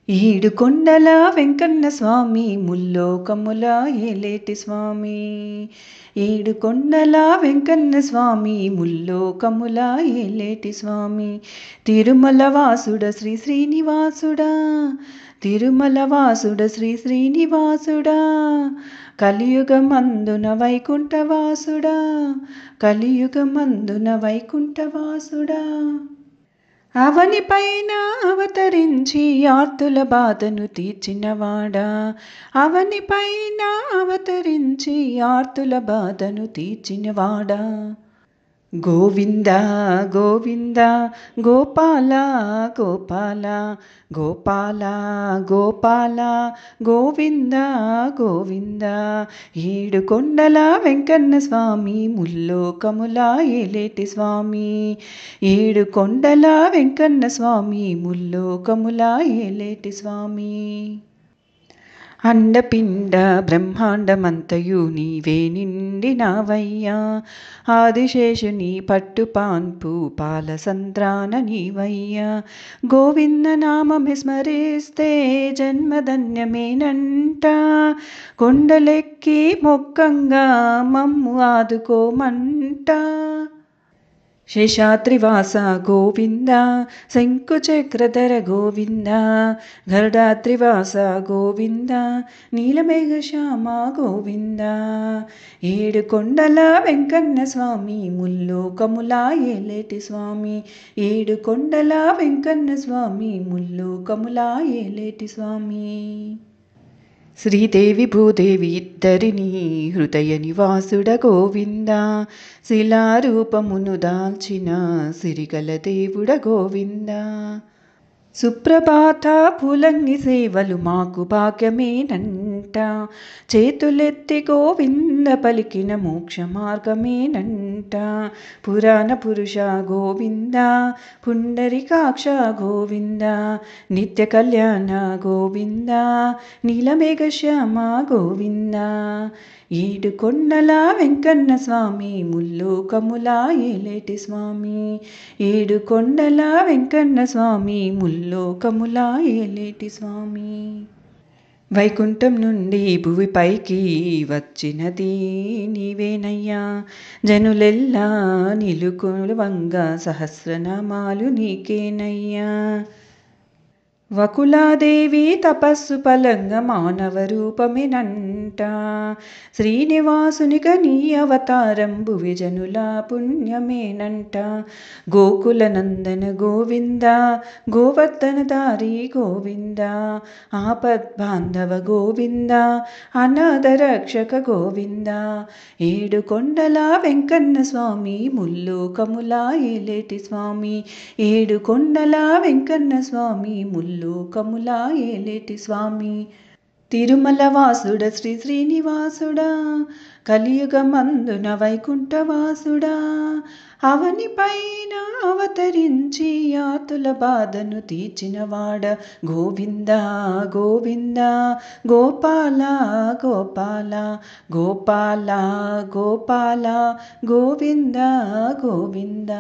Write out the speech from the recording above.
ఈడు కొండల వెంకన్న స్వామి ముల్లోకముల ఏలేటి స్వామి. ఏడు కొండల వెంకన్న స్వామి ముల్లోకముల ఏలేటి స్వామి. తిరుమల వాసుడ శ్రీ శ్రీనివాసుడా, తిరుమల వాసుడ శ్రీ శ్రీనివాసుడా, కలియుగమందున వైకుంఠవాసుడా, కలియుగమందున వైకుంఠవాసుడా. అవనిపైన అవతరించి ఆర్తుల బాధను తీర్చినవాడా, అవనిపైన అవతరించి ఆర్తుల బాధను తీర్చినవాడా. గోవింద గోవింద గోపాల గోపాల గోపాల గోపాల గోవింద గోవింద. ఏడు కొండల వెంకన్న స్వామి ముల్లోకముల ఏలేటి స్వామి. ఏడు కొండల వెంకన్న స్వామి ముల్లోకముల ఏలేటి స్వామి. అండపిండ బ్రహ్మాండమంతయు నీవే నిండినావయ్యా, ఆదిశేషుని పట్టుపాన్పు పాలసంద్రాన నీవయ్యా. గోవింద నామమే స్మరిస్తే జన్మధన్యమేనంట, కొండలెక్కి మొక్కంగా మమ్ము ఆదుకోమంట. శేషాద్రివాస గోవింద, శంకుచక్రధర గోవింద, గరుడాద్రివాస గోవింద, నీలమేఘశ్యామ గోవింద. ఏడు కొండల వెంకన్న స్వామి ముల్లోకముల ఏలేటి స్వామి. ఏడు కొండల వెంకన్న స్వామి ముల్లోకముల ఏలేటి స్వామి. శ్రీదేవి భూదేవి ఇద్దరిని హృదయ నివాసుడ గోవింద, శిలారూపమును దాల్చిన సిరిగల దేవుడ గోవింద. సుప్రభాత పులంగి సేవలు మాకు భాగ్యమేనంట, చేతులెత్తి గోవింద పలికిన మోక్ష మార్గమేనంట. పురాణ పురుష గోవింద, పుండరికాక్ష గోవింద, నిత్య కళ్యాణ గోవింద, నీలమేఘశ్యామ గోవింద. ఏడు కొండల వెంకన్న స్వామి ముల్లోకముల ఏలేటి స్వామి. ఏడు కొండల వెంకన్న స్వామి ముల్లోకముల ఏలేటి స్వామి. వైకుంఠం నుండి భువిపైకి వచ్చినది నీవేనయ్యా, జనులెల్లా నిలుకొలువంగ సహస్రనామాలు నీకేనయ్యా. వకులాదేవి తపస్సు ఫలంగా మానవ రూపమేనంట, శ్రీనివాసునిగా నీ అవతారం భువిజనుల పుణ్యమేనంట. గోకుల నందన గోవింద, గోవర్ధన దారి గోవింద, ఆపద్బాంధవ గోవింద, అనాథ రక్షక గోవింద. ఏడు కొండల వెంకన్న స్వామి ముల్లోకముల ఏలేటి స్వామి. ఏడు కొండల వెంకన్న స్వామి ముల్లోకముల ఏలేటి స్వామి. తిరుమల వాసుడ శ్రీ శ్రీనివాసుడా, కలియుగమందున వైకుంఠవాసుడా, అవనిపైన అవతరించి ఆతుల బాధను తీర్చినవాడ. గోవింద గోవింద గోపాల గోపాల గోపాల గోపాల గోవింద గోవింద.